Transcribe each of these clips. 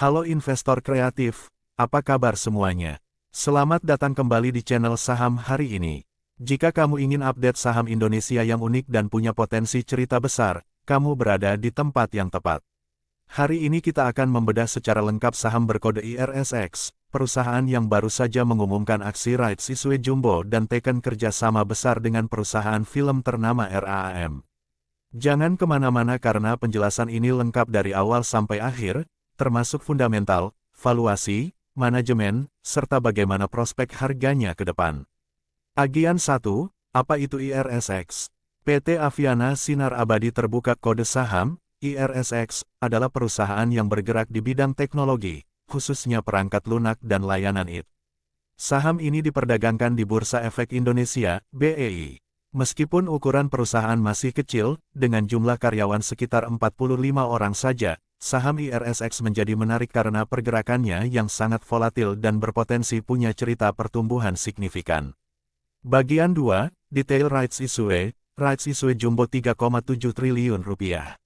Halo investor kreatif, apa kabar semuanya? Selamat datang kembali di channel saham hari ini. Jika kamu ingin update saham Indonesia yang unik dan punya potensi cerita besar, kamu berada di tempat yang tepat. Hari ini kita akan membedah secara lengkap saham berkode IRSX, perusahaan yang baru saja mengumumkan aksi rights issue jumbo dan teken kerjasama besar dengan perusahaan film ternama RAAM. Jangan kemana-mana karena penjelasan ini lengkap dari awal sampai akhir, termasuk fundamental, valuasi, manajemen, serta bagaimana prospek harganya ke depan. Agian 1, apa itu IRSX? PT Aviana Sinar Abadi Terbuka Kode Saham, IRSX, adalah perusahaan yang bergerak di bidang teknologi, khususnya perangkat lunak dan layanan IT. Saham ini diperdagangkan di Bursa Efek Indonesia, BEI. Meskipun ukuran perusahaan masih kecil, dengan jumlah karyawan sekitar 45 orang saja, saham IRSX menjadi menarik karena pergerakannya yang sangat volatil dan berpotensi punya cerita pertumbuhan signifikan. Bagian 2, detail rights issue jumbo 3,7 triliun rupiah.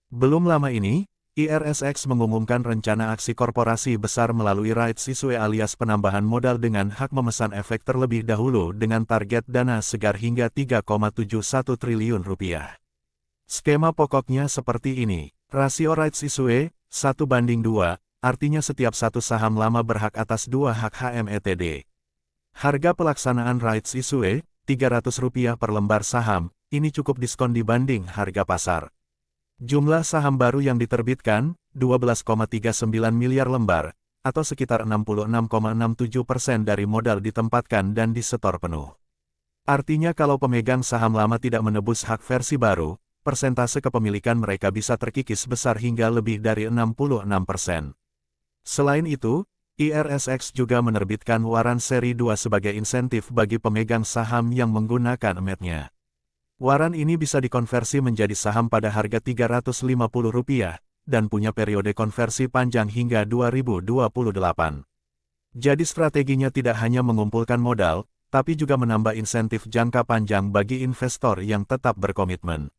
Belum lama ini, IRSX mengumumkan rencana aksi korporasi besar melalui rights issue alias penambahan modal dengan hak memesan efek terlebih dahulu dengan target dana segar hingga 3,71 triliun rupiah. Skema pokoknya seperti ini. Rasio rights issue, 1:2, artinya setiap satu saham lama berhak atas 2 hak HMETD. Harga pelaksanaan rights issue, Rp300 per lembar saham, ini cukup diskon dibanding harga pasar. Jumlah saham baru yang diterbitkan, 12,39 miliar lembar, atau sekitar 66,67% dari modal ditempatkan dan disetor penuh. Artinya kalau pemegang saham lama tidak menebus hak versi baru, persentase kepemilikan mereka bisa terkikis besar hingga lebih dari 66%. Selain itu, IRSX juga menerbitkan waran seri 2 sebagai insentif bagi pemegang saham yang menggunakan emetnya. Waran ini bisa dikonversi menjadi saham pada harga Rp350 dan punya periode konversi panjang hingga 2028. Jadi strateginya tidak hanya mengumpulkan modal, tapi juga menambah insentif jangka panjang bagi investor yang tetap berkomitmen.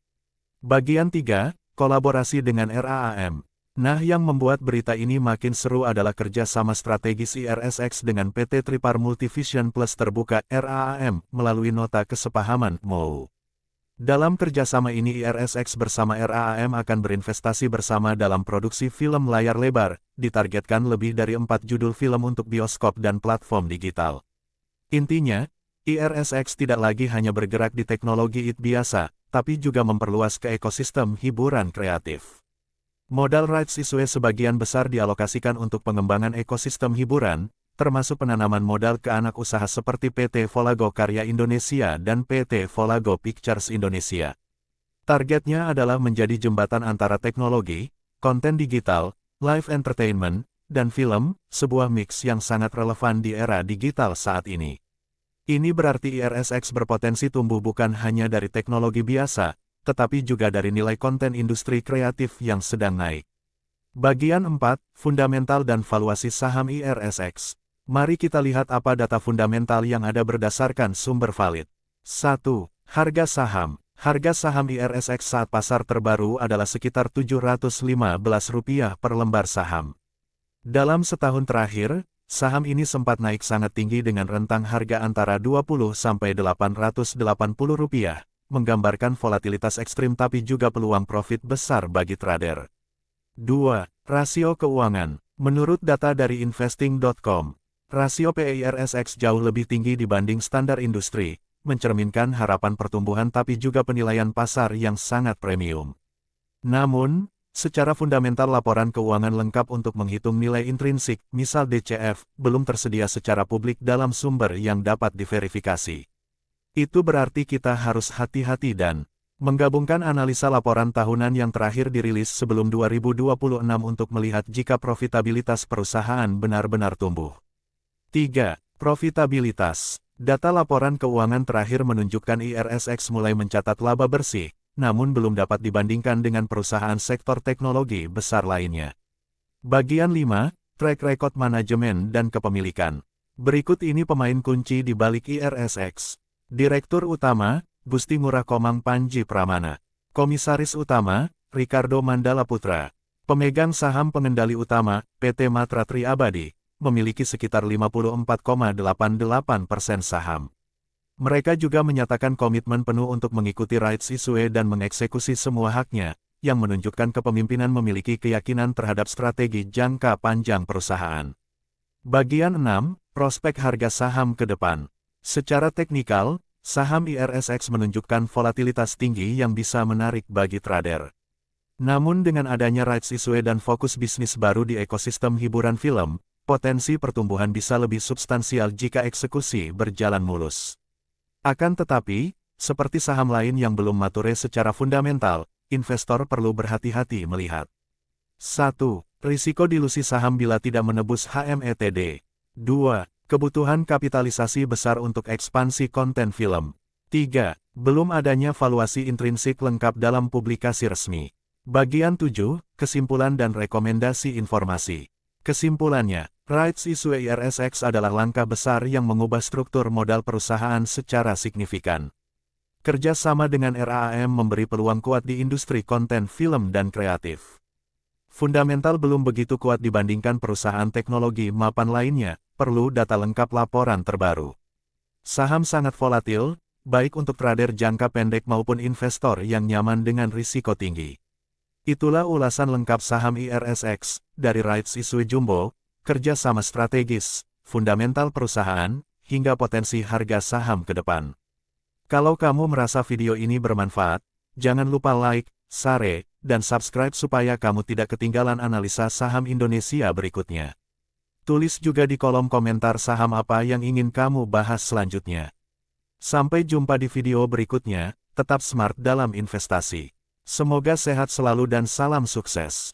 Bagian 3, kolaborasi dengan RAAM. Nah, yang membuat berita ini makin seru adalah kerjasama strategis IRSX dengan PT Tripar Multivision Plus Terbuka RAAM melalui nota kesepahaman MOU. Dalam kerjasama ini IRSX bersama RAAM akan berinvestasi bersama dalam produksi film layar lebar, ditargetkan lebih dari 4 judul film untuk bioskop dan platform digital. Intinya, IRSX tidak lagi hanya bergerak di teknologi IT biasa, tapi juga memperluas ke ekosistem hiburan kreatif. Modal rights issue sebagian besar dialokasikan untuk pengembangan ekosistem hiburan, termasuk penanaman modal ke anak usaha seperti PT Volago Karya Indonesia dan PT Volago Pictures Indonesia. Targetnya adalah menjadi jembatan antara teknologi, konten digital, live entertainment, dan film, sebuah mix yang sangat relevan di era digital saat ini. Ini berarti IRSX berpotensi tumbuh bukan hanya dari teknologi biasa, tetapi juga dari nilai konten industri kreatif yang sedang naik. Bagian 4, fundamental dan valuasi saham IRSX. Mari kita lihat apa data fundamental yang ada berdasarkan sumber valid. 1. Harga saham. Harga saham IRSX saat pasar terbaru adalah sekitar Rp715 per lembar saham. Dalam setahun terakhir, saham ini sempat naik sangat tinggi dengan rentang harga antara Rp20 sampai Rp880, menggambarkan volatilitas ekstrim tapi juga peluang profit besar bagi trader. 2. Rasio keuangan. Menurut data dari investing.com, rasio PE IRSX jauh lebih tinggi dibanding standar industri, mencerminkan harapan pertumbuhan tapi juga penilaian pasar yang sangat premium. Namun, secara fundamental laporan keuangan lengkap untuk menghitung nilai intrinsik, misal DCF, belum tersedia secara publik dalam sumber yang dapat diverifikasi. Itu berarti kita harus hati-hati dan menggabungkan analisa laporan tahunan yang terakhir dirilis sebelum 2026 untuk melihat jika profitabilitas perusahaan benar-benar tumbuh. 3. Profitabilitas. Data laporan keuangan terakhir menunjukkan IRSX mulai mencatat laba bersih, namun belum dapat dibandingkan dengan perusahaan sektor teknologi besar lainnya. Bagian 5, track record manajemen dan kepemilikan. Berikut ini pemain kunci di balik IRSX. Direktur Utama, Gusti Ngurah Komang Panji Pramana. Komisaris Utama, Ricardo Mandala Putra. Pemegang saham pengendali utama, PT Matra Tri Abadi, memiliki sekitar 54,88% saham. Mereka juga menyatakan komitmen penuh untuk mengikuti rights issue dan mengeksekusi semua haknya, yang menunjukkan kepemimpinan memiliki keyakinan terhadap strategi jangka panjang perusahaan. Bagian 6, prospek harga saham ke depan. Secara teknikal, saham IRSX menunjukkan volatilitas tinggi yang bisa menarik bagi trader. Namun dengan adanya rights issue dan fokus bisnis baru di ekosistem hiburan film, potensi pertumbuhan bisa lebih substansial jika eksekusi berjalan mulus. Akan tetapi, seperti saham lain yang belum mature secara fundamental, investor perlu berhati-hati melihat. 1. Risiko dilusi saham bila tidak menebus HMETD. 2. Kebutuhan kapitalisasi besar untuk ekspansi konten film. 3. Belum adanya valuasi intrinsik lengkap dalam publikasi resmi. Bagian 7, kesimpulan dan rekomendasi informasi. Kesimpulannya, rights issue IRSX adalah langkah besar yang mengubah struktur modal perusahaan secara signifikan. Kerjasama dengan RAM memberi peluang kuat di industri konten film dan kreatif. Fundamental belum begitu kuat dibandingkan perusahaan teknologi mapan lainnya, perlu data lengkap laporan terbaru. Saham sangat volatil, baik untuk trader jangka pendek maupun investor yang nyaman dengan risiko tinggi. Itulah ulasan lengkap saham IRSX, dari rights issue jumbo, kerjasama strategis, fundamental perusahaan, hingga potensi harga saham ke depan. Kalau kamu merasa video ini bermanfaat, jangan lupa like, share, dan subscribe supaya kamu tidak ketinggalan analisa saham Indonesia berikutnya. Tulis juga di kolom komentar saham apa yang ingin kamu bahas selanjutnya. Sampai jumpa di video berikutnya, tetap smart dalam investasi. Semoga sehat selalu dan salam sukses.